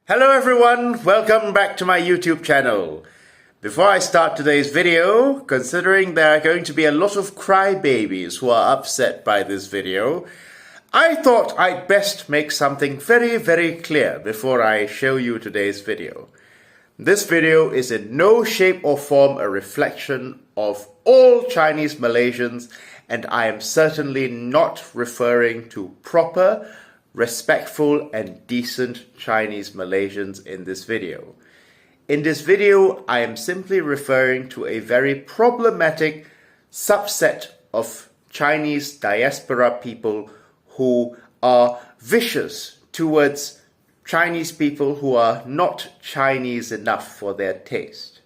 Hello everyone, welcome back to my YouTube channel. Before I start today's video, considering there are going to be a lot of crybabies who are upset by this video, I thought I'd best make something very clear before I show you today's video. This video is in no shape or form a reflection of all Chinese Malaysians, and I am certainly not referring to proper, respectful and decent Chinese Malaysians in this video. In this video, I am simply referring to a very problematic subset of Chinese diaspora people who are vicious towards Chinese people who are not Chinese enough for their taste.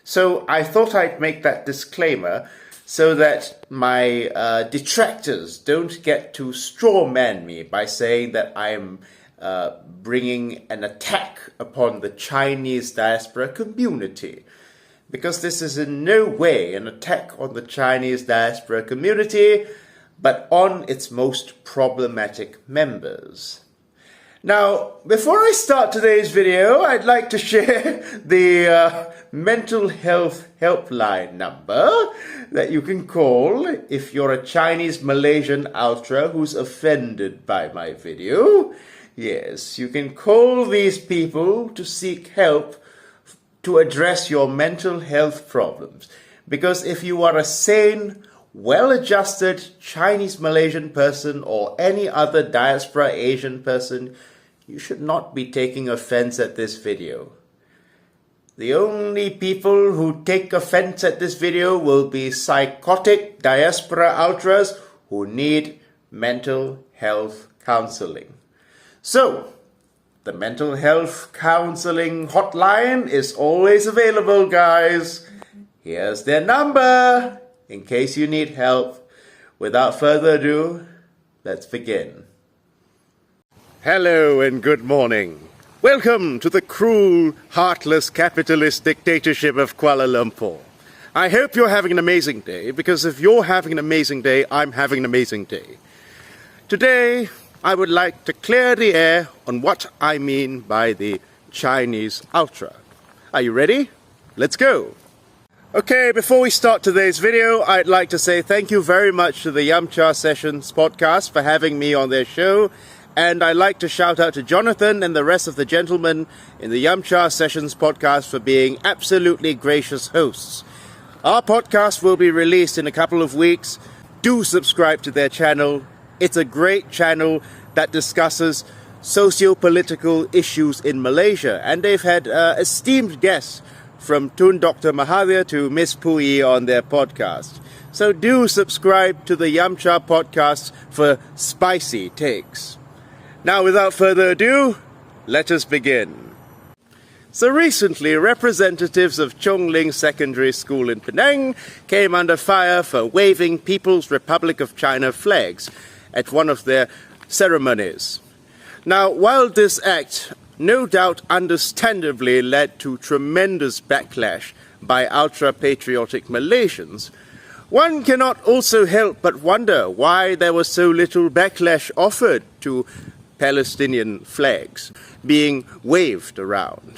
So I thought I'd make that disclaimer so that my detractors don't get to strawman me by saying that I am bringing an attack upon the Chinese diaspora community. Because this is in no way an attack on the Chinese diaspora community, but on its most problematic members. Now, before I start today's video, I'd like to share the mental health helpline number that you can call if you're a Chinese Malaysian ultra who's offended by my video. Yes, you can call these people to seek help to address your mental health problems. Because if you are a sane, well-adjusted Chinese Malaysian person or any other diaspora Asian person, you should not be taking offense at this video. The only people who take offense at this video will be psychotic diaspora ultras who need mental health counseling. So, the mental health counseling hotline is always available, guys. Here's their number in case you need help. Without further ado, let's begin. Hello and good morning. Welcome to the cruel, heartless, capitalist dictatorship of Kuala Lumpur. I hope you're having an amazing day, because if you're having an amazing day, I'm having an amazing day. Today, I would like to clear the air on what I mean by the Chinese ultra. Are you ready? Let's go! Okay, before we start today's video, I'd like to say thank you very much to the Yumcha Sessions podcast for having me on their show. And I'd like to shout out to Jonathan and the rest of the gentlemen in the Yumcha Sessions podcast for being absolutely gracious hosts. Our podcast will be released in a couple of weeks. Do subscribe to their channel. It's a great channel that discusses socio-political issues in Malaysia. And they've had esteemed guests from Tun Dr. Mahathir to Miss Pui on their podcast. So do subscribe to the Yumcha podcast for spicy takes. Now, without further ado, let us begin. So recently, representatives of Chongling Secondary School in Penang came under fire for waving People's Republic of China flags at one of their ceremonies. Now, while this act no doubt understandably led to tremendous backlash by ultra-patriotic Malaysians, one cannot also help but wonder why there was so little backlash offered to Palestinian flags being waved around.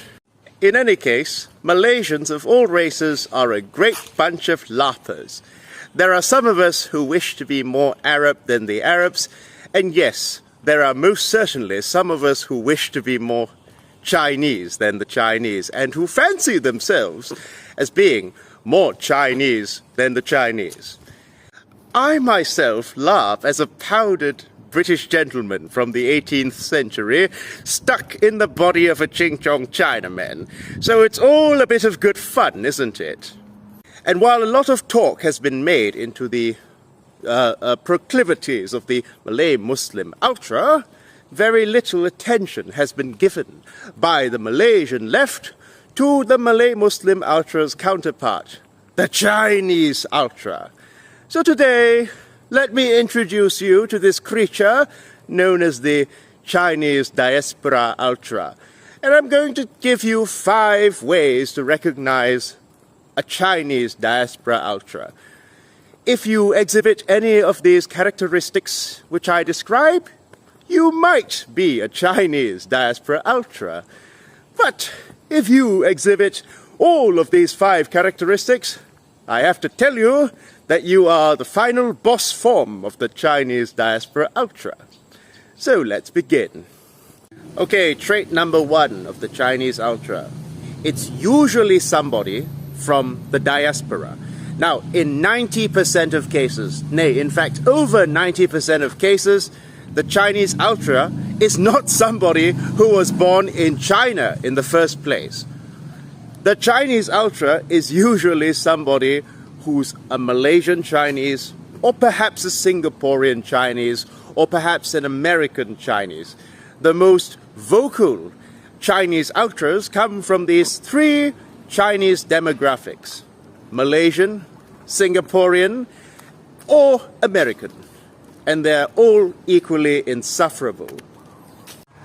In any case, Malaysians of all races are a great bunch of laughers. There are some of us who wish to be more Arab than the Arabs, and yes, there are most certainly some of us who wish to be more Chinese than the Chinese, and who fancy themselves as being more Chinese than the Chinese. I myself laugh as a powdered British gentleman from the 18th century stuck in the body of a Ching-Chong Chinaman. So it's all a bit of good fun, isn't it? And while a lot of talk has been made into the proclivities of the Malay Muslim ultra, very little attention has been given by the Malaysian left to the Malay Muslim ultra's counterpart, the Chinese ultra. So today, let me introduce you to this creature known as the Chinese Diaspora Ultra. And I'm going to give you 5 ways to recognize a Chinese Diaspora Ultra. If you exhibit any of these characteristics which I describe, you might be a Chinese diaspora ultra. But if you exhibit all of these 5 characteristics, I have to tell you that you are the final boss form of the Chinese diaspora ultra. So let's begin. Okay, trait number 1 of the Chinese ultra. It's usually somebody from the diaspora. Now, in 90% of cases, nay, in fact, over 90% of cases, the Chinese ultra is not somebody who was born in China in the first place. The Chinese ultra is usually somebody who's a Malaysian Chinese, or perhaps a Singaporean Chinese, or perhaps an American Chinese. The most vocal Chinese ultras come from these 3 Chinese demographics: Malaysian, Singaporean, or American. And they're all equally insufferable.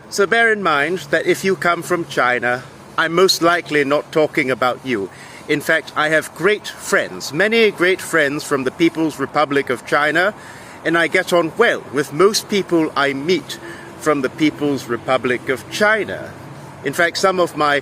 So bear in mind that if you come from China, I'm most likely not talking about you. In fact, I have great friends, many great friends from the People's Republic of China, and I get on well with most people I meet from the People's Republic of China. In fact, some of my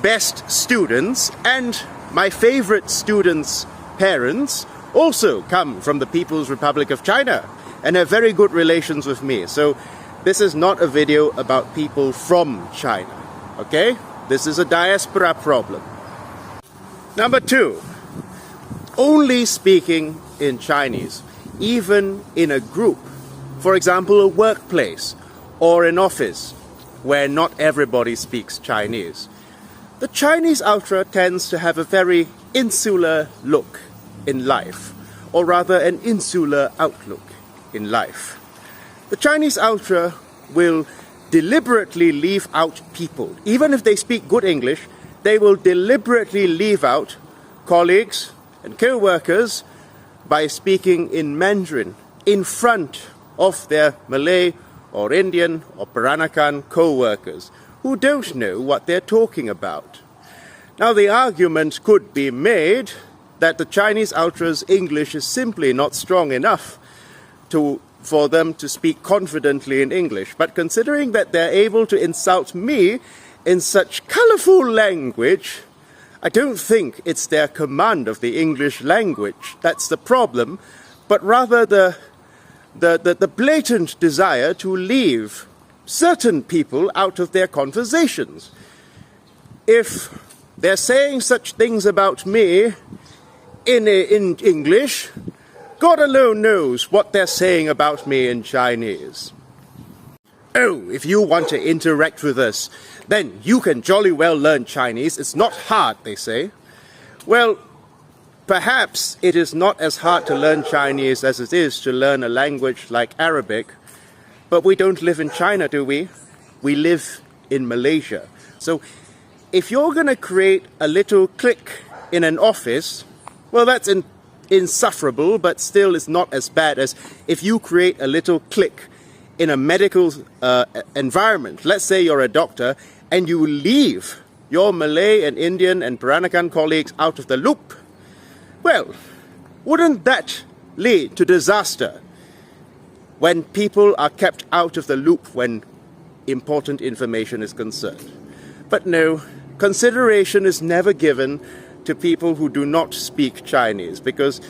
best students and my favorite students' parents also come from the People's Republic of China and have very good relations with me. So this is not a video about people from China, okay? This is a diaspora problem. Number 2, only speaking in Chinese, even in a group, for example, a workplace or an office where not everybody speaks Chinese. The Chinese ultra tends to have a very insular look in life, or rather an insular outlook in life. The Chinese ultra will deliberately leave out people. Even if they speak good English, they will deliberately leave out colleagues and co-workers by speaking in Mandarin in front of their Malay or Indian or Peranakan co-workers who don't know what they're talking about. Now, the argument could be made that the Chinese ultras' English is simply not strong enough for them to speak confidently in English. But considering that they're able to insult me in such colorful language, I don't think it's their command of the English language that's the problem, but rather the blatant desire to leave certain people out of their conversations. If they're saying such things about me in English, God alone knows what they're saying about me in Chinese. Oh, if you want to interact with us, then you can jolly well learn Chinese. It's not hard, they say. Well, perhaps it is not as hard to learn Chinese as it is to learn a language like Arabic, but we don't live in China, do we? We live in Malaysia. So if you're going to create a little clique in an office, well, that's insufferable, but still it's not as bad as if you create a little clique in a medical environment. Let's say you're a doctor and you leave your Malay and Indian and Peranakan colleagues out of the loop. Well, wouldn't that lead to disaster when people are kept out of the loop when important information is concerned? But no, consideration is never given to people who do not speak Chinese, because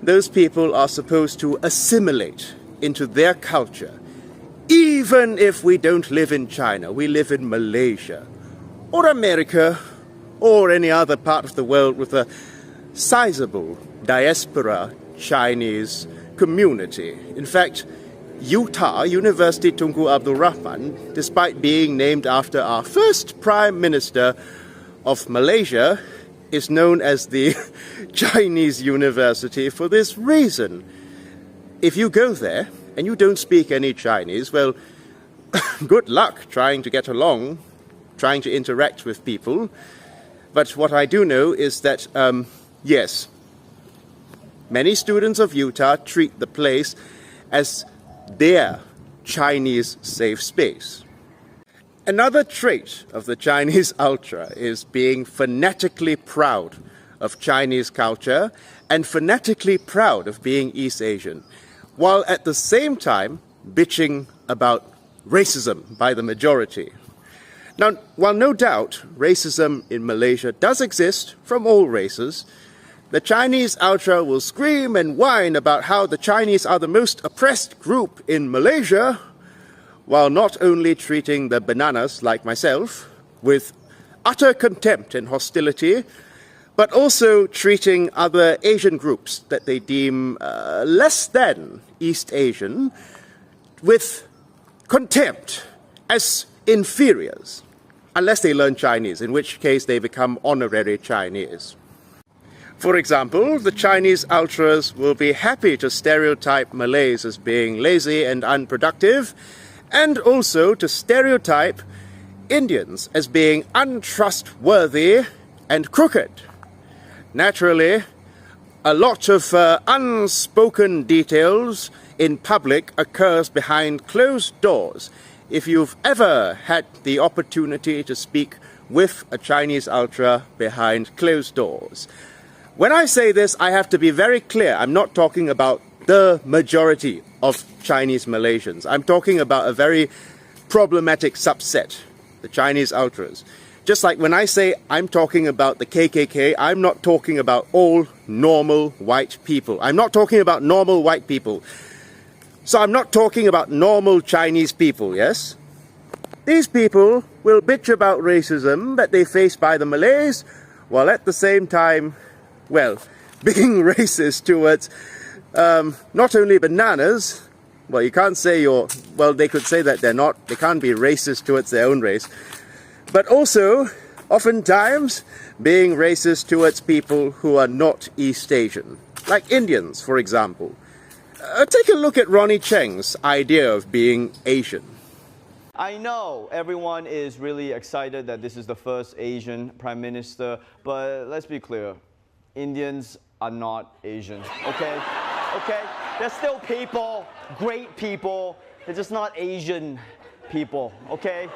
those people are supposed to assimilate into their culture. Even if we don't live in China, we live in Malaysia, or America, or any other part of the world with a sizable diaspora Chinese community. In fact, Utah, University Tunku Abdul Rahman, despite being named after our first Prime Minister of Malaysia, is known as the Chinese University for this reason. If you go there and you don't speak any Chinese, well, good luck trying to get along, trying to interact with people. But what I do know is that, yes, many students of Utah treat the place as their Chinese safe space. Another trait of the Chinese ultra is being fanatically proud of Chinese culture and fanatically proud of being East Asian, while at the same time bitching about racism by the majority. Now, while no doubt racism in Malaysia does exist from all races, the Chinese ultra will scream and whine about how the Chinese are the most oppressed group in Malaysia, while not only treating the bananas like myself with utter contempt and hostility, but also treating other Asian groups that they deem less than East Asian with contempt as inferiors, unless they learn Chinese, in which case they become honorary Chinese. For example, the Chinese ultras will be happy to stereotype Malays as being lazy and unproductive, and also to stereotype Indians as being untrustworthy and crooked. Naturally, a lot of unspoken details in public occurs behind closed doors. If you've ever had the opportunity to speak with a Chinese ultra behind closed doors. When I say this, I have to be very clear. I'm not talking about the majority of Chinese Malaysians. I'm talking about a very problematic subset, the Chinese ultras. Just like when I say I'm talking about the KKK, I'm not talking about all normal white people. I'm not talking about normal white people. So I'm not talking about normal Chinese people, yes? These people will bitch about racism that they face by the Malays, while at the same time, well, being racist towards not only bananas, well, you can't say well, they could say that they can't be racist towards their own race, but also, oftentimes, being racist towards people who are not East Asian, like Indians, for example. Take a look at Ronnie Cheng's idea of being Asian. I know everyone is really excited that this is the first Asian Prime Minister, but let's be clear, Indians are not Asian, okay? Okay? They're still people, great people, they're just not Asian people, okay?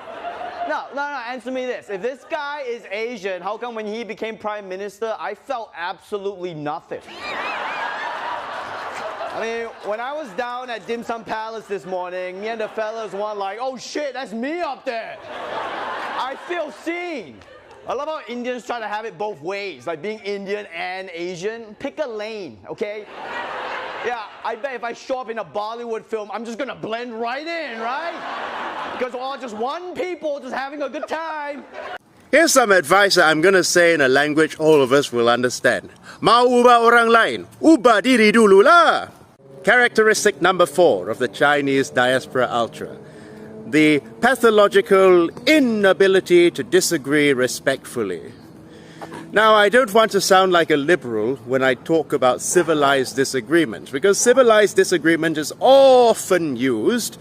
No, answer me this. If this guy is Asian, how come when he became Prime Minister, I felt absolutely nothing? I mean, when I was down at Dim Sum Palace this morning, me and the fellas were like, oh shit, that's me up there. I feel seen. I love how Indians try to have it both ways, like being Indian and Asian. Pick a lane, okay? Yeah, I bet if I show up in a Bollywood film, I'm just gonna blend right in, right? Because we're all just one people just having a good time. Here's some advice that I'm going to say in a language all of us will understand. Mau ubah orang lain, ubah diri dulu lah. Characteristic number 4 of the Chinese diaspora ultra. The pathological inability to disagree respectfully. Now, I don't want to sound like a liberal when I talk about civilized disagreement, because civilized disagreement is often used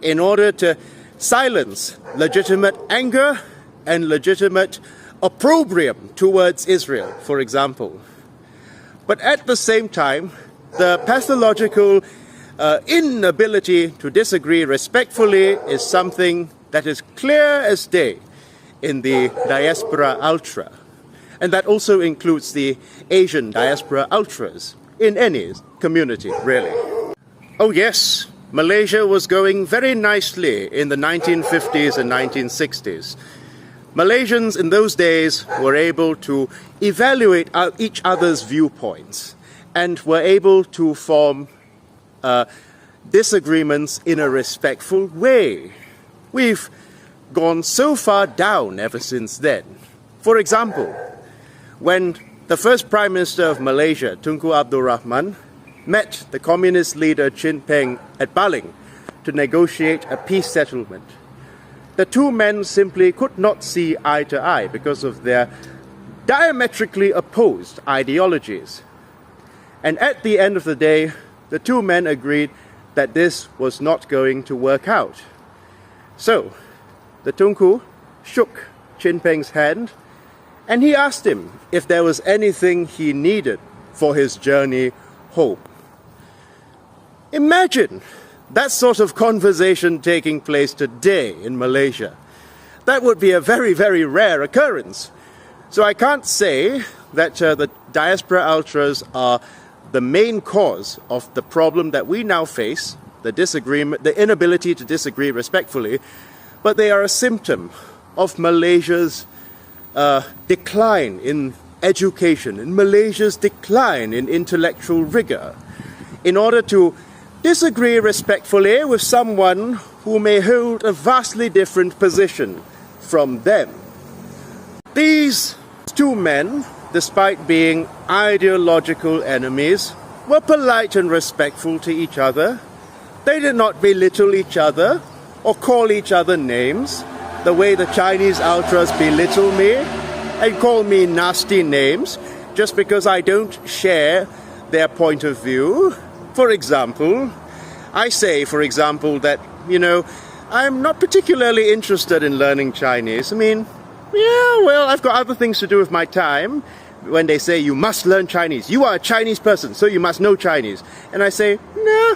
in order to silence legitimate anger and legitimate opprobrium towards Israel, for example. But at the same time, the pathological inability to disagree respectfully is something that is clear as day in the diaspora ultra. And that also includes the Asian diaspora ultras in any community, really. Oh yes, Malaysia was going very nicely in the 1950s and 1960s. Malaysians in those days were able to evaluate each other's viewpoints and were able to form disagreements in a respectful way. We've gone so far down ever since then. For example, when the first Prime Minister of Malaysia, Tunku Abdul Rahman, met the communist leader Chin Peng at Baling to negotiate a peace settlement, the two men simply could not see eye to eye because of their diametrically opposed ideologies. And at the end of the day, the two men agreed that this was not going to work out. So, the Tunku shook Chin Peng's hand and he asked him if there was anything he needed for his journey home. Imagine that sort of conversation taking place today in Malaysia. That would be a very, very rare occurrence. So I can't say that the diaspora ultras are the main cause of the problem that we now face, the the disagreement, the inability to disagree respectfully, but they are a symptom of Malaysia's decline in education, in Malaysia's decline in intellectual rigor. In order to disagree respectfully with someone who may hold a vastly different position from them. These two men, despite being ideological enemies, were polite and respectful to each other. They did not belittle each other or call each other names the way the Chinese ultras belittle me and call me nasty names just because I don't share their point of view. For example, I say, for example, that, you know, I'm not particularly interested in learning Chinese. I mean, yeah, well, I've got other things to do with my time. When they say, you must learn Chinese, you are a Chinese person, so you must know Chinese. And I say, nah,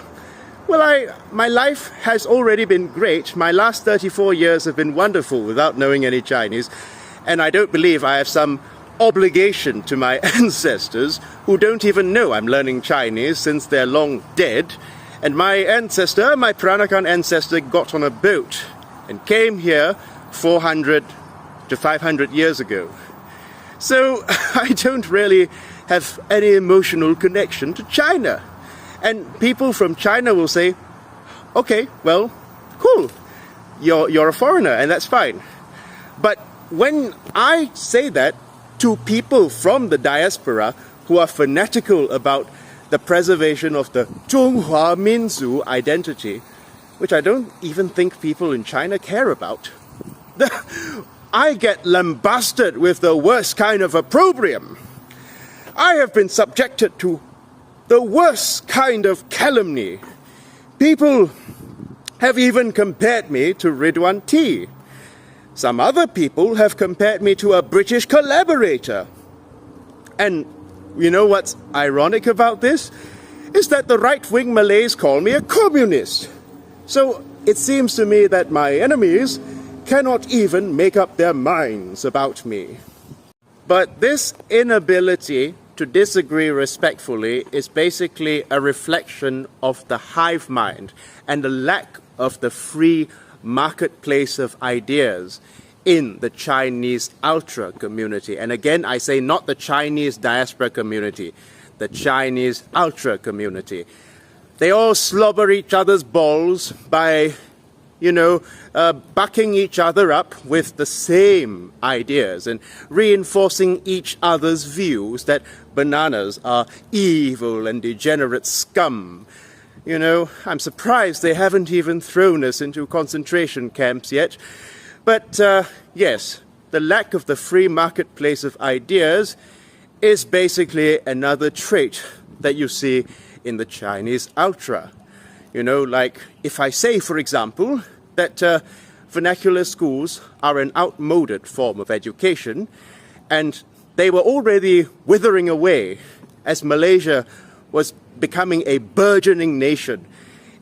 well, my life has already been great. My last 34 years have been wonderful without knowing any Chinese. And I don't believe I have some obligation to my ancestors who don't even know I'm learning Chinese since they're long dead. And my ancestor, my Peranakan ancestor, got on a boat and came here 400 to 500 years ago. So I don't really have any emotional connection to China. And people from China will say, okay, well, cool, you're a foreigner, and that's fine. But when I say that to people from the diaspora who are fanatical about the preservation of the 中华民族 identity, which I don't even think people in China care about, I get lambasted with the worst kind of opprobrium. I have been subjected to the worst kind of calumny. People have even compared me to Ridwan T. Some other people have compared me to a British collaborator. And you know what's ironic about this? Is that the right-wing Malays call me a communist. So it seems to me that my enemies cannot even make up their minds about me. But this inability to disagree respectfully is basically a reflection of the hive mind and the lack of the free marketplace of ideas in the Chinese ultra community. And again, I say not the Chinese diaspora community, the Chinese ultra community. They all slobber each other's balls by, bucking each other up with the same ideas and reinforcing each other's views that bananas are evil and degenerate scum. I'm surprised they haven't even thrown us into concentration camps yet. But yes, the lack of the free marketplace of ideas is basically another trait that you see in the Chinese ultra. Like if I say, for example, that vernacular schools are an outmoded form of education, and they were already withering away as Malaysia was becoming a burgeoning nation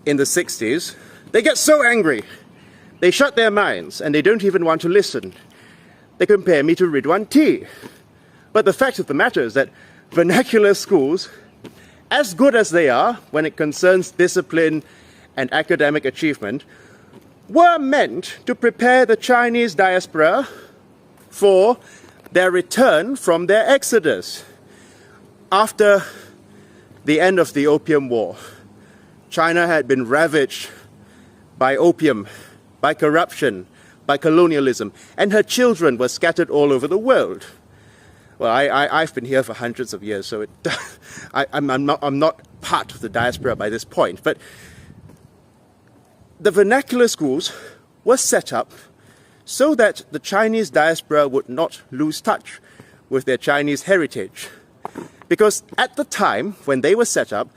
in the 60s, they get so angry. They shut their minds and they don't even want to listen. They compare me to Ridwan T. But the fact of the matter is that vernacular schools, as good as they are when it concerns discipline and academic achievement, were meant to prepare the Chinese diaspora for their return from their exodus. After the end of the Opium War, China had been ravaged by opium, by corruption, by colonialism, and her children were scattered all over the world. Well, I've been here for hundreds of years, so I'm not part of the diaspora by this point. But the vernacular schools were set up so that the Chinese diaspora would not lose touch with their Chinese heritage. Because at the time when they were set up,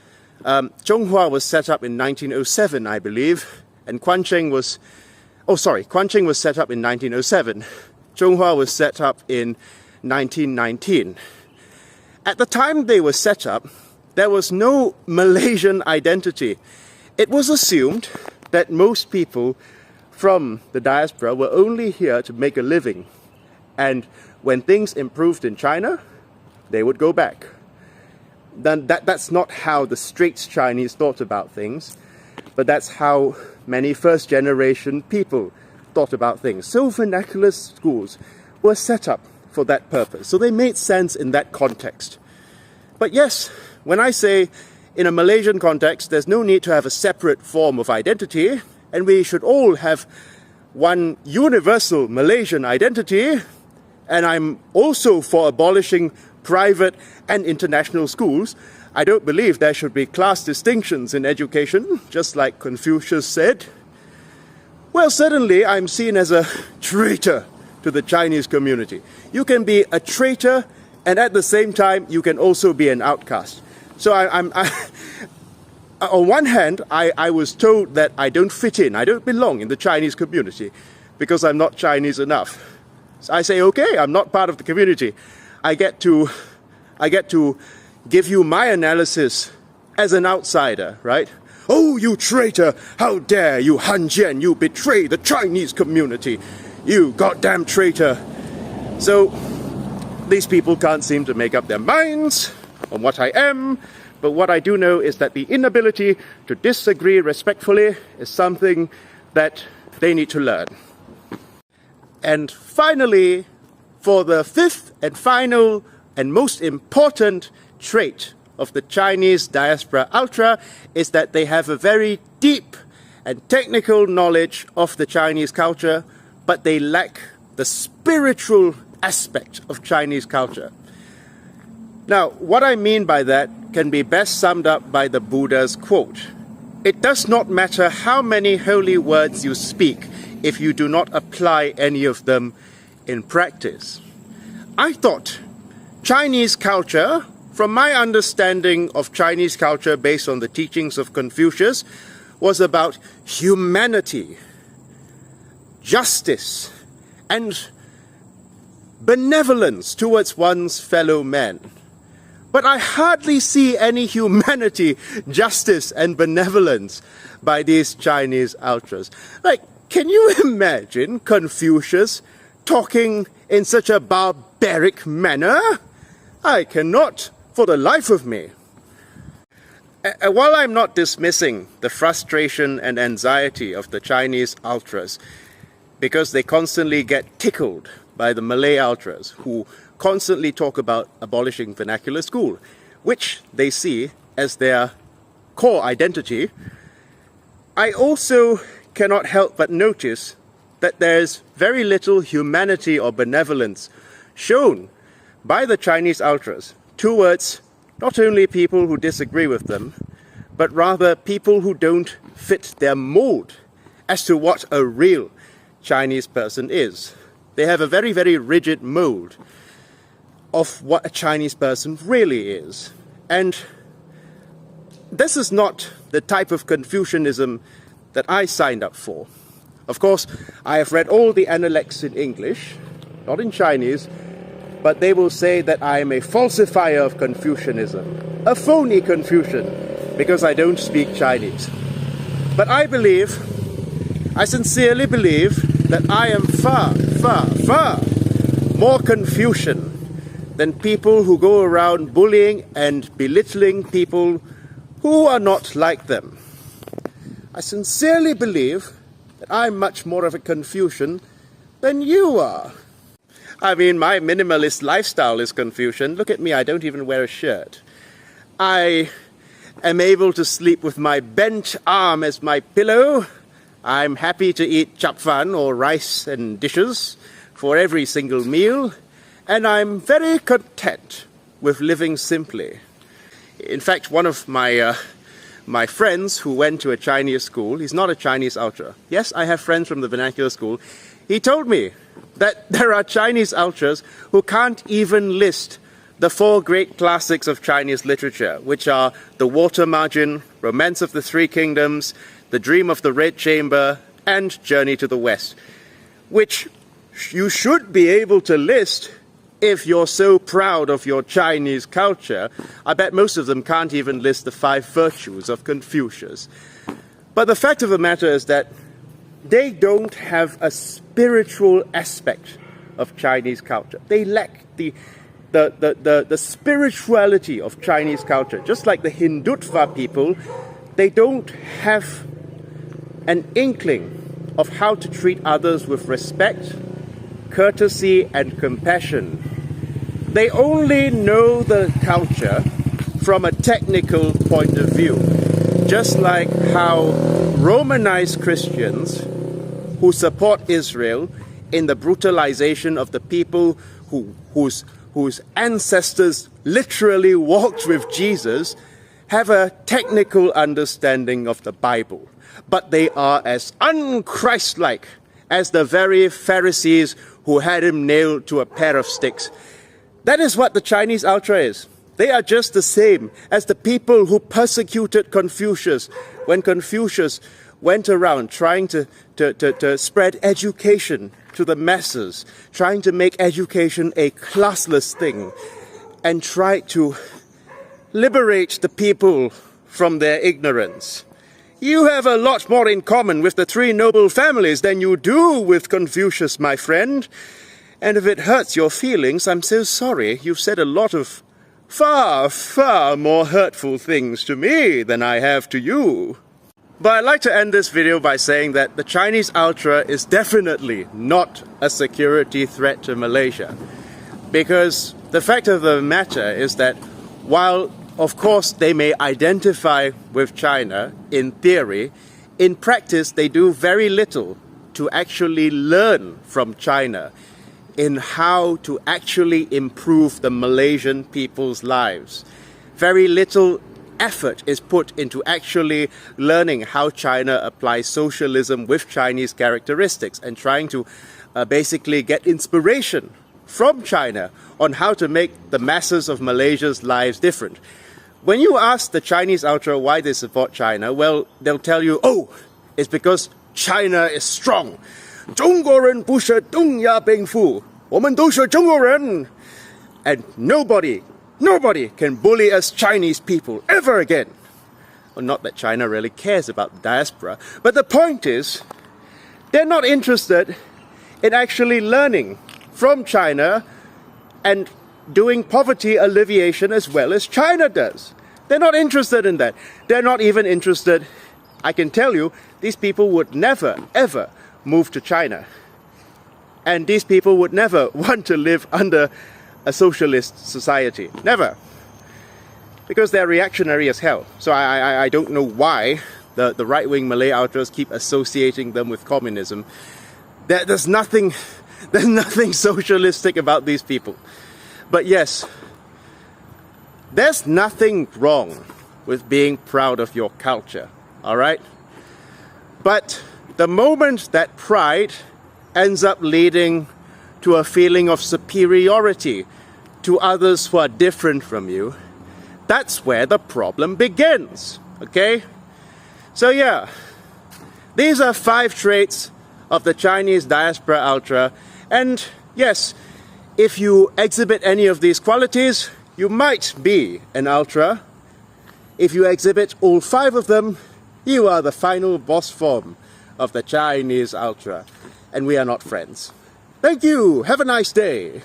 Zhonghua was set up in 1907, I believe, and Quancheng was set up in 1907. Zhonghua was set up in 1919. At the time they were set up, there was no Malaysian identity. It was assumed that most people from the diaspora were only here to make a living. And when things improved in China, they would go back. Then that's not how the straight Chinese thought about things. but that's how many first-generation people thought about things. So vernacular schools were set up for that purpose. So they made sense in that context. But yes, when I say in a Malaysian context, there's no need to have a separate form of identity, and we should all have one universal Malaysian identity, and I'm also for abolishing private and international schools. I don't believe there should be class distinctions in education, just like Confucius said. Well, certainly I'm seen as a traitor to the Chinese community. You can be a traitor, and at the same time, you can also be an outcast. So on one hand, I was told that I don't fit in, I don't belong in the Chinese community because I'm not Chinese enough. So I say, okay, I'm not part of the community. I get to give you my analysis as an outsider, right? Oh, you traitor! How dare you, Han Jian! You betray the Chinese community! You goddamn traitor! So, these people can't seem to make up their minds on what I am, but what I do know is that the inability to disagree respectfully is something that they need to learn. And finally, for the fifth and final and most important trait of the Chinese diaspora ultra is that they have a very deep and technical knowledge of the Chinese culture, but they lack the spiritual aspect of Chinese culture. Now, what I mean by that can be best summed up by the Buddha's quote. It does not matter how many holy words you speak if you do not apply any of them in practice. I thought Chinese culture, from my understanding of Chinese culture based on the teachings of Confucius, was about humanity, justice, and benevolence towards one's fellow men. But I hardly see any humanity, justice, and benevolence by these Chinese ultras. Like, can you imagine Confucius talking in such a barbaric manner? I cannot for the life of me. While I'm not dismissing the frustration and anxiety of the Chinese ultras, because they constantly get tickled by the Malay ultras who constantly talk about abolishing vernacular school, which they see as their core identity, I also cannot help but notice that there's very little humanity or benevolence shown by the Chinese ultras towards not only people who disagree with them, but rather people who don't fit their mold as to what a real Chinese person is. They have a very, very rigid mold of what a Chinese person really is. And this is not the type of Confucianism that I signed up for. Of course, I have read all the Analects in English, not in Chinese, but they will say that I am a falsifier of Confucianism, a phony Confucian, because I don't speak Chinese. But I sincerely believe that I am far, far, far more Confucian than people who go around bullying and belittling people who are not like them. I sincerely believe that I'm much more of a Confucian than you are. I mean, my minimalist lifestyle is Confucian. Look at me, I don't even wear a shirt. I am able to sleep with my bent arm as my pillow. I'm happy to eat chap fan or rice and dishes for every single meal. And I'm very content with living simply. In fact, one of my friends who went to a Chinese school, he's not a Chinese ultra. Yes, I have friends from the vernacular school. He told me that there are Chinese ultras who can't even list the 4 great classics of Chinese literature, which are The Water Margin, Romance of the Three Kingdoms, The Dream of the Red Chamber, and Journey to the West, which you should be able to list if you're so proud of your Chinese culture. I bet most of them can't even list the 5 virtues of Confucius. But the fact of the matter is that they don't have a spiritual aspect of Chinese culture. They lack the spirituality of Chinese culture. Just like the Hindutva people, they don't have an inkling of how to treat others with respect, courtesy, and compassion. They only know the culture from a technical point of view, just like how Romanized Christians who support Israel in the brutalization of the people whose ancestors literally walked with Jesus have a technical understanding of the Bible, but they are as un-Christ-like as the very Pharisees who had him nailed to a pair of sticks. That is what the Chinese ultra is. They are just the same as the people who persecuted Confucius when Confucius went around trying to spread education to the masses, trying to make education a classless thing, and tried to liberate the people from their ignorance. You have a lot more in common with the three noble families than you do with Confucius, my friend. And if it hurts your feelings, I'm so sorry. You've said a lot of far, far more hurtful things to me than I have to you. But I'd like to end this video by saying that the Chinese ultra is definitely not a security threat to Malaysia. Because the fact of the matter is that while, of course, they may identify with China in theory, in practice they do very little to actually learn from China in how to actually improve the Malaysian people's lives. Very little effort is put into actually learning how China applies socialism with Chinese characteristics and trying to basically get inspiration from China on how to make the masses of Malaysia's lives different. When you ask the Chinese ultra why they support China, well, they'll tell you, oh, it's because China is strong. 中国人不是东亚病夫，我们都是中国人. And nobody can bully us Chinese people ever again. Well, not that China really cares about the diaspora, but the point is, they're not interested in actually learning from China and doing poverty alleviation as well as China does. They're not interested in that. They're not even interested, I can tell you, these people would never, ever move to China. And these people would never want to live under a socialist society. Never. Because they're reactionary as hell. So I don't know why the right-wing Malay ultras keep associating them with communism. There's nothing socialistic about these people. But yes, there's nothing wrong with being proud of your culture, all right? But the moment that pride ends up leading to a feeling of superiority to others who are different from you, that's where the problem begins, okay? So yeah, these are 5 traits of the Chinese diaspora ultra, and yes, if you exhibit any of these qualities, you might be an ultra. If you exhibit all 5 of them, you are the final boss form of the Chinese ultra, and we are not friends. Thank you. Have a nice day.